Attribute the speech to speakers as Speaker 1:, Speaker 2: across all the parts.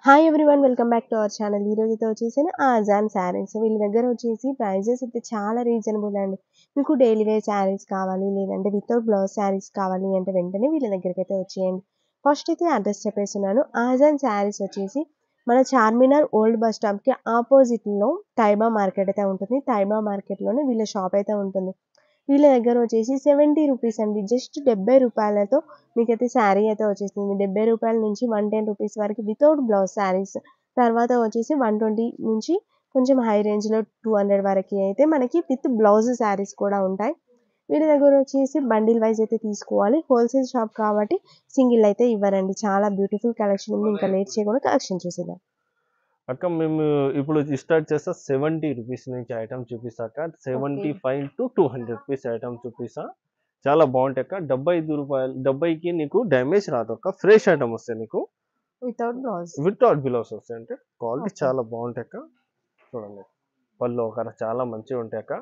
Speaker 1: Hi everyone welcome back to our channel. ఈ రోజు అయితే వచ్చేసిన ఆజాన్ శారీస్ వీళ్ళ దగ్గర వచ్చేసి ప్రైజెస్ అయితే చాలా రీజనబుల్ అండి. మీకు డైలీ వేర్ శారీస్ కావాలి లేదంటే వితౌట్ బ్లౌజ్ శారీస్ కావాలి అంటే వెంటనే వీళ్ళ దగ్గరికి అయితే వచ్చేయండి. ఫస్ట్ అయితే అడ్రస్ చెప్పేస్తున్నాను. ఆజాన్ శారీస్ వచ్చేసి మన చార్మినార్ ఓల్డ్ బస్ స్టాప్కి ఆపోజిట్లో తైబా మార్కెట్ అయితే ఉంటుంది. తైబా మార్కెట్లోనే వీళ్ళ షాప్ అయితే ఉంటుంది. వీళ్ళ దగ్గర వచ్చేసి 70 రూపీస్ అండి. జస్ట్ 70 రూపాయలతో మీకైతే శారీ అయితే వచ్చేస్తుంది. 70 రూపాయల నుంచి 110 రూపీస్ వరకు వితౌట్ బ్లౌజ్ శారీస్. తర్వాత వచ్చేసి 120 నుంచి కొంచెం హై రేంజ్‌లో 200 వరకి అయితే మనకి విత్ బ్లౌజ్ శారీస్ కూడా ఉంటాయి. వీళ్ళ దగ్గర వచ్చేసి బండిల్ వైస్ అయితే తీసుకోవాలి. హోల్‌సేల్ షాప్ కాబట్టి సింగిల్ అయితే ఇవ్వరండి. చాలా బ్యూటిఫుల్ కలెక్షన్ ఉంది. ఇంకా లేట్ చేయకుండా కలెక్షన్ చూసేద్దాం.
Speaker 2: అక్క మేము ఇప్పుడు స్టార్ట్ చేస్తా 70 రూపీస్ నుంచి ఐటమ్ చూపిస్తాక 75 టు 200 రూపీస్ ఐటమ్ చూపిస్తా. చాలా బాగుంటాయి అక్క. 75 రూపాయలు 70కి నీకు డ్యామేజ్ రాదు అక్క. ఫ్రెష్ ఐటమ్ వస్తాయి నీకు వితౌట్ బ్లౌజ్ వస్తాయి. అంటే క్వాలిటీ చాలా బాగుంటాయి అక్క. చూడండి పళ్ళు ఒక చాలా మంచిగా ఉంటాయి అక్క.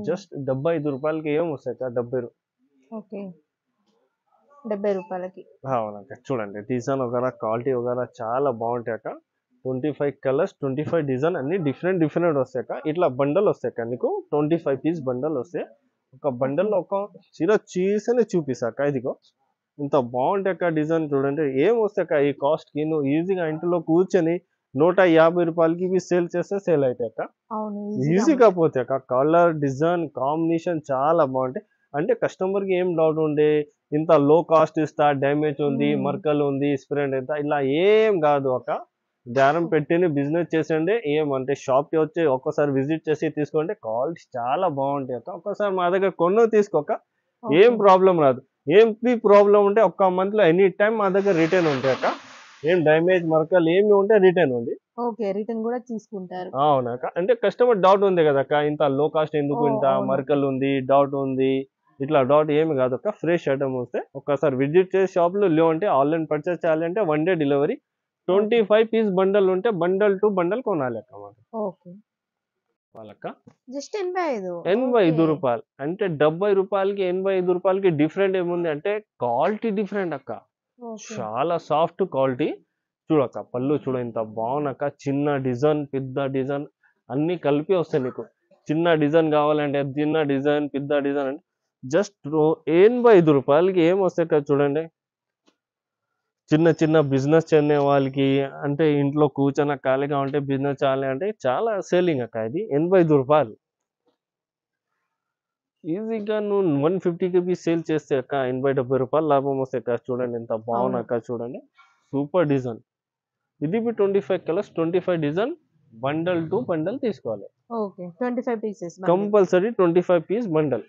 Speaker 2: జస్ట్ 75 రూపాయలకి ఏం వస్తాయి అక్క.
Speaker 1: 70 రూపాయలకి
Speaker 2: అవునక్క. చూడండి డిజైన్ వగేరా క్వాలిటీ వగేరా చాలా బాగుంటాయి అక్క. 25 కలర్స్ 25 డిజైన్ అన్ని డిఫరెంట్ వస్తాయి. ఇట్లా బండల్ వస్తాయి నీకు 25 పీస్ బండల్ వస్తాయి. ఒక బండల్లో ఒక చీర చీసనే చూపిస్తాక. ఇదిగో ఇంత బాగుంటాయి డిజైన్. చూడండి ఏం వస్తాయి ఈ కాస్ట్ కి. నువ్వు ఈజీగా ఇంట్లో కూర్చొని 150 రూపాయలకి సేల్ చేస్తే సేల్ అవుతాయి. ఈజీగా పోతాయి. కలర్ డిజైన్ కాంబినేషన్ చాలా బాగుంటాయి. అంటే కస్టమర్ కి ఏం డౌట్ ఉండే ఇంత లో కాస్ట్ ఇస్తా, డ్యామేజ్ ఉంది, మర్కలు ఉంది, స్ప్రెడ్ ఎంత, ఇలా ఏం కాదు అక్క. దారం పెట్టిని బిజినెస్ చేసండి. ఏమంటే షాప్కి వచ్చి ఒక్కసారి విజిట్ చేసి తీసుకోండి. క్వాలిటీ చాలా బాగుంటాయి అక్క. ఒక్కసారి మా దగ్గర కొను తీసుకోక ఏం ప్రాబ్లం రాదు. ఏం ప్రాబ్లం ఉంటే ఒక్క మంత్ లో ఎనీ టైం మా దగ్గర రిటర్న్ ఉంటాయి అక్క. ఏం డ్యామేజ్ మరకలు ఏమి ఉంటే రిటర్న్ ఉంది.
Speaker 1: రిటర్న్ కూడా తీసుకుంటారు.
Speaker 2: అవునక్క. అంటే కస్టమర్ డౌట్ ఉంది కదా అక్క, ఇంత లో కాస్ట్ ఎందుకు, ఇంత మరకలు ఉంది, డౌట్ ఉంది, ఇట్లా డౌట్ ఏమి కాదు అక్క. ఫ్రెష్ ఐటమ్ వస్తే ఒక్కసారి విజిట్ చేసి షాప్ లో లేవంటే ఆన్లైన్ పర్చేస్ చేయాలంటే 1 డే డెలివరీ. 25 పీస్ బండల్ ఉంటే బండల్ టు బండల్ కొనాలి అక్క. వాళ్ళక్క
Speaker 1: జస్ట్ 85
Speaker 2: 85 రూపాయలు అంటే 70 రూపాయలకి 85 రూపాయలకి డిఫరెంట్ ఏముంది అంటే క్వాలిటీ డిఫరెంట్ అక్క. చాలా సాఫ్ట్ క్వాలిటీ. చూడక్క పళ్ళు చూడ ఇంత బాగున్నాక. చిన్న డిజైన్ పెద్ద డిజైన్ అన్ని కలిపి వస్తాయి నీకు. చిన్న డిజైన్ కావాలంటే చిన్న డిజైన్, పెద్ద డిజైన్ అంటే జస్ట్ 85 రూపాయలకి ఏం వస్తాయి కదా. చూడండి చిన్న బిజినెస్ చెందే వాళ్ళకి, అంటే ఇంట్లో కూర్చొని ఖాళీగా ఉంటే బిజినెస్ చేయాలి అంటే చాలా సేలింగ్ అక్క. ఇది 85 రూపాయలు. ఈజీగా నువ్వు 150కి పీస్ సేల్ చేస్తే అక్క 80-70 రూపాయలు లాభం వస్తాయి అక్క. చూడండి ఎంత బాగున్నాక. చూడండి సూపర్ డిజైన్. ఇది 25 colours 25 design. Bundle to bundle తీసుకోవాలి.
Speaker 1: 25 పీసెస్
Speaker 2: కంపల్సరీ 25 పీస్ బండల్.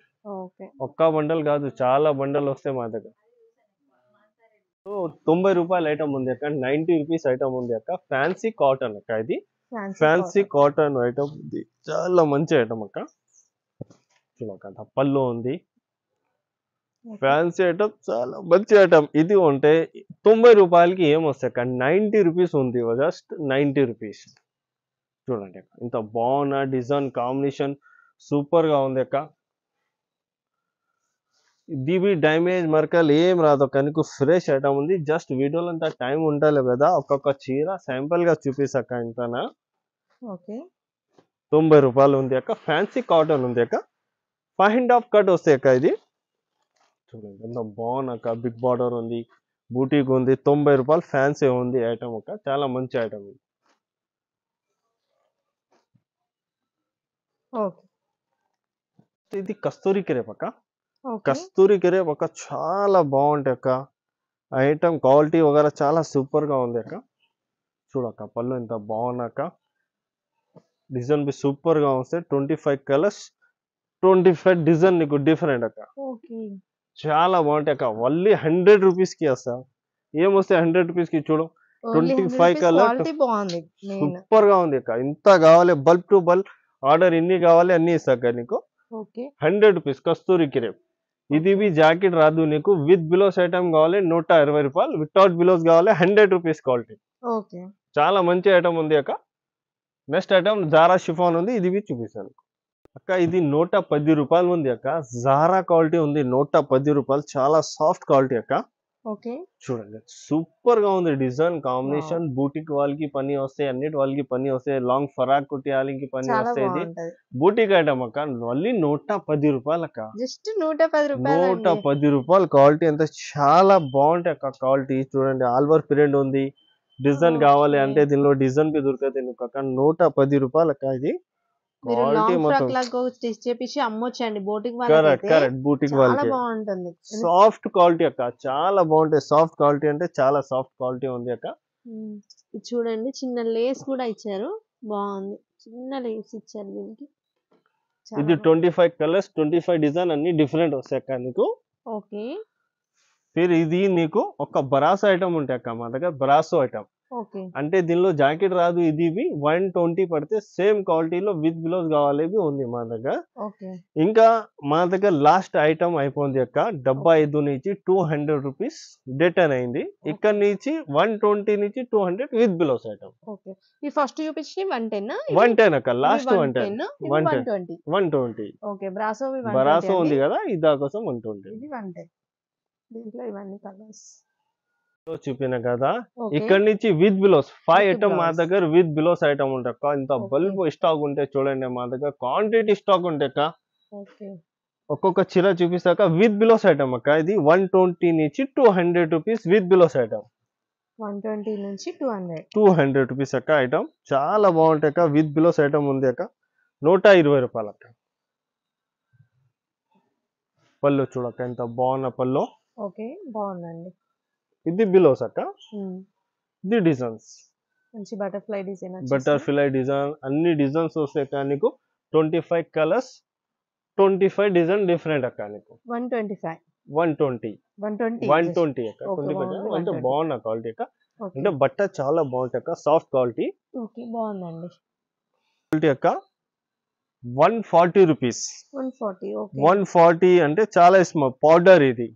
Speaker 2: ఒక్క బండల్ కాదు, చాలా బండల్ వస్తాయి మా దగ్గర. 90 రూపాయల ఐటమ్ ఉంది అక్క. 90 రూపీస్ ఐటమ్ ఉంది అక్క. ఫ్యాన్సీ కాటన్ అక్క. ఇది ఫ్యాన్సీ కాటన్ ఐటమ్ ఉంది. చాలా మంచి ఐటమ్ అక్క. చూడక పళ్ళు ఉంది. ఫ్యాన్సీ ఐటమ్ చాలా మంచి ఐటమ్. ఇది ఉంటే 90 రూపాయలకి ఏం వస్తాయి అక్క. 90 రూపీస్ ఉంది. Just 90 rupees. చూడండి ఇంత బాగున్న డిజైన్ కాంబినేషన్ సూపర్ గా ఉంది అక్క. ఇది డ్యామేజ్ మరకలు ఏం రాదు అక్క. నీకు ఫ్రెష్ ఐటమ్ ఉంది. జస్ట్ వీడియోలో అంతా టైం ఉండాలి కదా, ఒక్కొక్క చీర శాంపుల్ గా చూపిస్తాక. ఇంతనా 90 రూపాయలు ఉంది అక్క. ఫ్యాన్సీ కాటన్ ఉంది అక్క. 5.5 కట్ వస్తాయి అక్క. ఇది చూడండి ఎంత బాగున్నాక. బిగ్ బార్డర్ ఉంది, బూటీకి ఉంది. 90 రూపాయలు ఫ్యాన్సీ ఉంది ఐటమ్ అక్క. చాలా మంచి ఐటమ్ ఇది. ఇది కస్తూరి క్రేప్ అక్క. కస్తూరి క్రేప్ ఒక చాలా బాగుంటాయి అక్క. ఐటమ్ క్వాలిటీ వగేరా చాలా సూపర్ గా ఉంది అక్క. చూడక్క పళ్ళు ఎంత బాగున్నాక. డిజైన్ బి సూపర్ గా వస్తాయి. 25 కలర్స్ 25 డిజైన్ నీకు డిఫరెంట్ అక్క. చాలా బాగుంటాయి అక్క. ఓన్లీ 100 రూపీస్ కి వస్తా. ఏమొస్తాయి 100 రూపీస్ కి. చూడు 25 కలర్ సూపర్ గా ఉంది అక్క. ఇంత కావాలి బల్బ్ టు బల్బ్ ఆర్డర్ ఎన్ని కావాలి అన్ని ఇస్తాక నీకు. 100 రూపీస్ కస్తూరి క్రేప్. ఇది జాకెట్ రాదు నీకు. విత్ బిలోస్ ఐటమ్ కావాలి 120 రూపాయలు. వితౌట్ బిలోస్ కావాలి 100 రూపీస్ క్వాలిటీ. చాలా మంచి ఐటమ్ ఉంది అక్క. నెక్స్ట్ ఐటమ్ జారా షిఫాన్ ఉంది. ఇది చూపిస్తాను అక్క. ఇది 110 రూపాయలు ఉంది అక్క. జారా క్వాలిటీ ఉంది. 110 రూపాయలు. చాలా సాఫ్ట్ క్వాలిటీ అక్క.
Speaker 1: ఓకే.
Speaker 2: చూడండి సూపర్ గా ఉంది డిజైన్ కాంబినేషన్. బూటిక్ వాళ్ళకి పని వస్తాయి, అన్నిటి వాళ్ళకి పని వస్తాయి. లాంగ్ ఫరాక్ కుట్టియాలకి పని
Speaker 1: చాలా
Speaker 2: వస్తాయి. ఇది
Speaker 1: బాగుంటది.
Speaker 2: బూటిక్ ఐటమ్ అక్క. మళ్ళీ 110 రూపాయలు అక్క.
Speaker 1: జస్ట్ 110 రూపాయలండి.
Speaker 2: 110 రూపాయలు. క్వాలిటీ అంతా చాలా బాగుంటాయి అక్క. క్వాలిటీ చూడండి, ఆల్ ఓవర్ ప్రింట్ ఉంది. డిజైన్ కావాలి
Speaker 1: ఓకే.
Speaker 2: అంటే దీనిలో డిజైన్ బి దొరుకుతుంది నీకు అక్క. 110 రూపాయలు అక్క. ఇది
Speaker 1: మీరు
Speaker 2: క్వాలిటీ
Speaker 1: లాంగ్
Speaker 2: మొత్తం
Speaker 1: ఫ్రాక్ లాగా స్టిచ్ చేపించి అమ్మొచ్చండి బోటిక్
Speaker 2: కరెక్ట్
Speaker 1: వాళ్ళకైతే.
Speaker 2: కరెక్ట్. బూటిక్
Speaker 1: చాలా
Speaker 2: వాళ్ళకి
Speaker 1: బాగుంటుంది.
Speaker 2: సాఫ్ట్ క్వాలిటీ అక్క. చాలా బాగుంటాయి. సాఫ్ట్ క్వాలిటీ అంటే చాలా సాఫ్ట్ క్వాలిటీ ఉంది అక్క.
Speaker 1: ఇది చూడండి, చిన్న లేస్ కూడా ఇచ్చారు. బాగుంది. చిన్న లేస్ ఇచ్చారు దీనికి.
Speaker 2: ఇది 25 కలర్స్, 25 డిజైన్ అన్ని డిఫరెంట్ వస్తాయి అక్క నీకు.
Speaker 1: ఓకే.
Speaker 2: ఫిర్ ఇది నీకు ఒక బరాసో ఐటమ్ ఉంటాయి అక్క మా దగ్గర. బరాసో ఐటమ్
Speaker 1: ఓకే.
Speaker 2: అంటే దీనిలో జాకెట్ రాదు. ఇది 120 పడితే సేమ్ క్వాలిటీలో విత్ బ్లౌజ్ కావాలి ఉంది మా దగ్గర.
Speaker 1: ఓకే.
Speaker 2: ఇంకా మా దగ్గర లాస్ట్ ఐటమ్ అయిపోయింది అక్క. 75 నుంచి 200 రూపీస్ రిటర్న్ అయింది. ఇక్కడ నుంచి 120 నుంచి 200 విత్ బ్లౌజ్ ఐటమ్.
Speaker 1: ఓకే. ఈ ఫస్ట్ చూపించి 110
Speaker 2: 110 అక్క. లాస్ట్ 110.
Speaker 1: 120.
Speaker 2: 120.
Speaker 1: ఓకే. బ్రాసో
Speaker 2: బరాసో ఉంది కదా, ఇదా కోసం 120.
Speaker 1: ఇది 110. దీంట్లో ఇవన్నీ కలర్స్
Speaker 2: చూపిన కదా. ఇక్కడ నుంచి విత్ బిలోస్ 5 ఐటమ్ మా దగ్గర విత్ బిలోస్ ఐటమ్ ఉంటాయి అక్క. ఇంత బల్బ్ స్టాక్ ఉంటే చూడండి మా దగ్గర. క్వాంటిటీ స్టాక్ ఉంటాయి అక్క. ఒక్కొక్క చీర చూపిస్తాక విత్ బిలోస్ ఐటమ్ అక్క. ఇది 120 నుంచి 200 రూపీస్ విత్ బిలోస్ ఐటమ్.
Speaker 1: 120 నుంచి
Speaker 2: 200 రూపీస్ అక్క ఐటమ్. చాలా బాగుంటాయి అక్క. విత్ బిలోస్ ఐటమ్ ఉంది అక్క. 120 రూపాయలు అక్క. పళ్ళు చూడక్క ఎంత బాగున్న పళ్ళు.
Speaker 1: ఓకే. బాగుందండి.
Speaker 2: ఇది బిలోస్ అక్క. ఇది డిజైన్స్
Speaker 1: మంచి బటర్ఫ్లై డిజైన్.
Speaker 2: బటర్ఫ్లై డిజైన్ అన్ని డిజైన్స్ వస్తాయి అక్క నీకు. 25 కలర్స్, 25 డిజైన్ డిఫరెంట్ అక్క నీకు.
Speaker 1: 120
Speaker 2: అక్క. 25 అంటే బాగున్న క్వాలిటీ అక్క. అంటే బట్ట చాలా బాగుంటాయి అక్క. Soft quality.
Speaker 1: ఓకే. బాగుందండి.
Speaker 2: క్వాలిటీ అక్క. 140 రూపీస్. 140 అంటే చాలా స్మాల్ పౌడర్. ఇది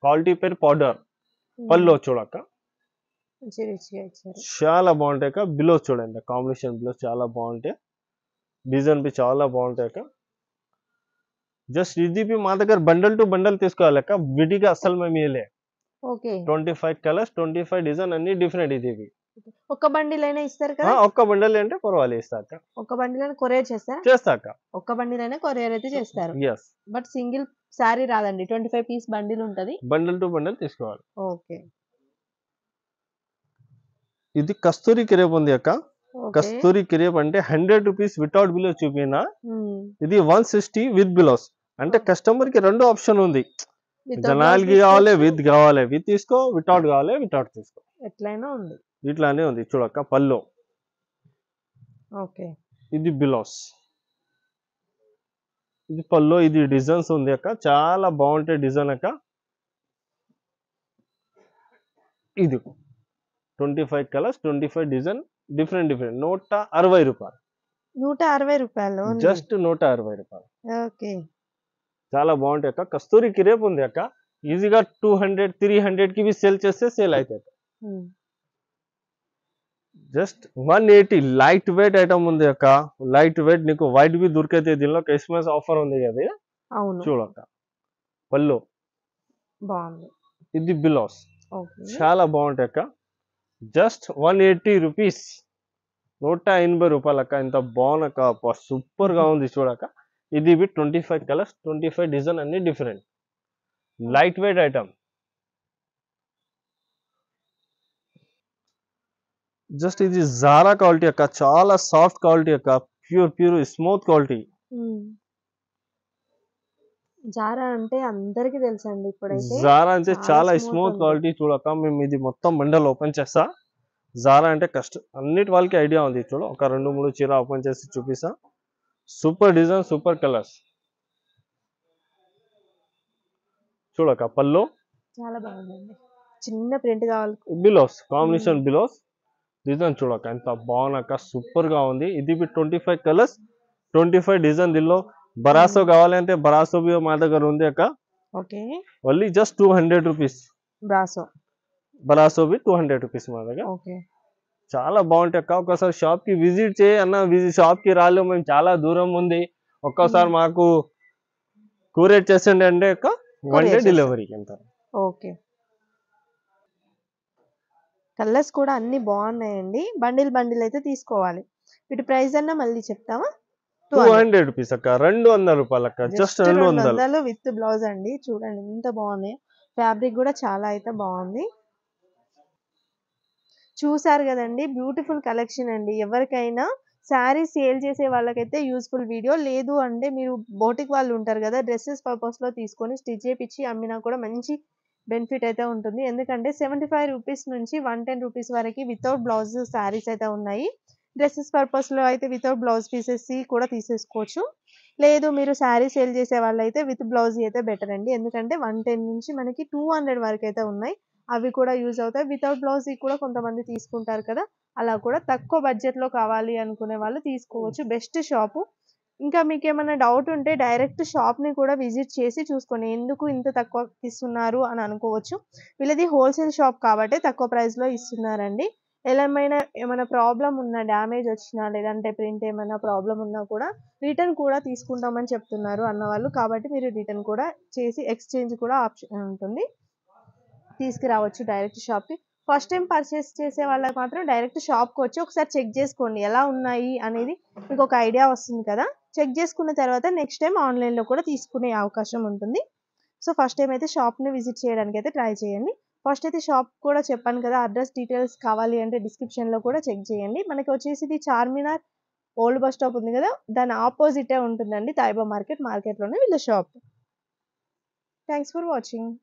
Speaker 2: క్వాలిటీ పేరు పౌడర్. పళ్ళు చూడక్క చాలా బాగుంటాయి అక్క. బిలో చూడండి కాంబినేషన్ బిలో చాలా బాగుంటాయి. డిజైన్ బి చాలా బాగుంటాయి అక్క. జస్ట్ ఇది మా దగ్గర బండల్ టు బండల్ తీసుకోవాలి అక్క. విడిగా అసలు మేము ఇయలే. 25 కలర్స్, 25 డిజైన్ అన్ని డిఫరెంట్. ఇది
Speaker 1: ఒక బండిల్ అయినా ఇస్తారు కదా.
Speaker 2: ఒక్క బండల్ అంటే పర్వాలేదు ఇస్తాక.
Speaker 1: ఒక బండిల్ అయినా కొరియర్
Speaker 2: చేస్తాక.
Speaker 1: ఒక్క బండిల్ అయినా కొరియర్ అయితే చేస్తారు.
Speaker 2: yes.
Speaker 1: బట్ సింగిల్ సారీ రాదండి. 25 పీస్ బండిల్ ఉంటది.
Speaker 2: బండల్ టు బండల్ తీసుకోవాలి.
Speaker 1: ఓకే.
Speaker 2: ఇది కస్తూరి క్రేప్ ఉంది అక్క. కస్తూరి క్రేప్ అంటే 100 రూపీస్ వితౌట్ బిలో చూపినా. ఇది 160 విత్ బిలోస్. అంటే కస్టమర్ కి రెండు ఆప్షన్ ఉంది. జనాలకి కావాలి విత్ కావాలి విత్ తీసుకో, వితౌట్ కావాలి వితౌట్ తీసుకో.
Speaker 1: ఎట్లయినా ఉంది.
Speaker 2: ఇట్లానే ఉంది చూడక్క పళ్ళు.
Speaker 1: ఓకే.
Speaker 2: ఇది బిలోస్. ఇది పళ్ళు. ఇది డిజైన్స్ ఉంది అక్క. చాలా బాగుంటాయి డిజైన్ అక్క. ఇది 25 కలర్స్, 25 డిజైన్ డిఫరెంట్ 160 రూపాయలు.
Speaker 1: 160 రూపాయలు.
Speaker 2: జస్ట్ 160 రూపాయలు.
Speaker 1: ఓకే.
Speaker 2: చాలా బాగుంటాయి అక్క. కస్తూరి క్రేప్ ఉంది అక్క. ఈజీగా 200, 300 కి బి సేల్ చేస్తే సేల్ అవుతాయి అక్క. జస్ట్ 180 లైట్ వెయిట్ ఐటమ్ ఉంది అక్క. లైట్ వెయిట్ నీకు వైట్ బి దొరికితే దీనిలో క్రిస్మస్ ఆఫర్ ఉంది కదా. చూడక్క పళ్ళు
Speaker 1: బాగుంది.
Speaker 2: ఇది బిలోస్. చాలా బాగుంటాయి అక్క. Just 180 rupees. 180 రూపాయలు అక్క. ఇంత బాగున్నాక సూపర్ గా ఉంది చూడక్క. ఇది 25 కలర్స్, 25 డిజైన్ అన్ని different. Light weight item. Just ఇది జారా క్వాలిటీ అక్క. చాలా సాఫ్ట్ క్వాలిటీ అక్క. Pure smooth quality.
Speaker 1: జారా అంటే అందరికి తెలుసండి ఇప్పుడైతే.
Speaker 2: జారా అంటే చాలా స్మూత్ క్వాలిటీ చూడక్క. మేము ఇది మొత్తం బండల్ ఓపెన్ చేస్తా. జారా అంటే కష్టం అన్నిటి వాళ్ళకి ఐడియా ఉంది. చూడ ఒక 2-3 చీర ఓపెన్ చేసి చూపిస్తా. Super design, super colours. చూడక్క పళ్ళు
Speaker 1: చాలా బాగుందండి. చిన్న ప్రింట్ కావాలి.
Speaker 2: బిలోస్ కాంబినేషన్ బిలోస్ డిజైన్ చూడక్క ఎంత బాగున్నాక సూపర్ గా ఉంది. ఇది 25 కలర్స్, 25 డిజైన్. దీనిలో బరాసో కావాలంటే బరాసో బి మా దగ్గర ఉంది అక్క.
Speaker 1: ఓకే.
Speaker 2: Only just 200 rupees. బరాసో బి 200 రూపీస్ మా దగ్గర.
Speaker 1: ఓకే.
Speaker 2: చాలా బాగుంటాయి అక్క. ఒకసారి షాప్ కి విజిట్ చేయి అన్న. షాప్ కి రాలేము, మేము చాలా దూరం ఉంది. ఒక్కసారి మాకు కూరేట్ చేసండి అంటే అక్క 1 డే డెలివరీ ఎంత.
Speaker 1: ఓకే. కలర్స్ కూడా అన్ని బాగున్నాయండి. బండిల్ అయితే తీసుకోవాలి. వీటి ప్రైస్ అన్నా మళ్ళీ చెప్తావా? 200.
Speaker 2: 200 రూపీస్ అక్క, 200 రూపాయలు అక్క, జస్ట్ 200.
Speaker 1: 200 విత్ బ్లౌజ్ అండి. చూడండి ఎంత బాగున్నాయి. ఫ్యాబ్రిక్ కూడా చాలా అయితే బాగుంది. చూసారు కదండి, బ్యూటిఫుల్ కలెక్షన్ అండి. ఎవరికైనా శారీ సేల్ చేసే వాళ్ళకైతే యూస్ఫుల్ వీడియో. లేదు అంటే మీరు బోటిక్ వాళ్ళు ఉంటారు కదా, డ్రెస్సెస్ పర్పస్లో తీసుకొని స్టిచ్ చేపించి అమ్మినా కూడా మంచి బెనిఫిట్ అయితే ఉంటుంది. ఎందుకంటే 75 రూపీస్ నుంచి 110 రూపీస్ వరకు వితౌట్ బ్లౌజ్ శారీస్ అయితే ఉన్నాయి. డ్రెస్సెస్ పర్పస్లో అయితే వితౌట్ బ్లౌజ్ పీసెస్ కూడా తీసేసుకోవచ్చు. లేదు మీరు శారీ సేల్ చేసే వాళ్ళైతే విత్ బ్లౌజ్ అయితే బెటర్ అండి. ఎందుకంటే 110 నుంచి మనకి 200 వరకు అయితే ఉన్నాయి. అవి కూడా యూజ్ అవుతాయి. వితౌట్ బ్లౌజ్ కూడా కొంతమంది తీసుకుంటారు కదా, అలా కూడా తక్కువ బడ్జెట్లో కావాలి అనుకునే వాళ్ళు తీసుకోవచ్చు. Best shop. ఇంకా మీకేమైనా డౌట్ ఉంటే డైరెక్ట్ షాప్ని కూడా విజిట్ చేసి చూసుకోండి. ఎందుకు ఇంత తక్కువ ఇస్తున్నారు అని అనుకోవచ్చు. వీళ్ళది హోల్సేల్ షాప్ కాబట్టి తక్కువ ప్రైస్లో ఇస్తున్నారండి. ఏమైనా ప్రాబ్లం ఉన్నా, డ్యామేజ్ వచ్చినా, లేదంటే ప్రింట్ ఏమైనా ప్రాబ్లం ఉన్నా కూడా రిటర్న్ కూడా తీసుకుంటామని చెప్తున్నారు అన్నవాళ్ళు. కాబట్టి మీరు రిటర్న్ కూడా చేసి ఎక్స్చేంజ్ కూడా ఆప్షన్ ఉంటుంది, తీసుకురావచ్చు డైరెక్ట్ షాప్కి. ఫస్ట్ టైం పర్చేస్ చేసే వాళ్ళకి మాత్రం డైరెక్ట్ షాప్కి వచ్చి ఒకసారి చెక్ చేసుకోండి ఎలా ఉన్నాయి అనేది, మీకు ఒక ఐడియా వస్తుంది కదా. చెక్ చేసుకున్న తర్వాత నెక్స్ట్ టైం ఆన్లైన్లో కూడా తీసుకునే అవకాశం ఉంటుంది. సో ఫస్ట్ టైం అయితే షాప్ని విజిట్ చేయడానికి అయితే ట్రై చేయండి. ఫస్ట్ అయితే షాప్ కూడా చెప్పాను కదా, అడ్రస్ డీటెయిల్స్ కావాలి అంటే డిస్క్రిప్షన్లో కూడా చెక్ చేయండి. మనకి వచ్చేసి ఇది చార్మినార్ ఓల్డ్ బస్ స్టాప్ ఉంది కదా, దాని ఆపోజిటే ఉంటుందండి. తాయిబా మార్కెట్లోనే వీళ్ళ షాప్. Thanks for watching.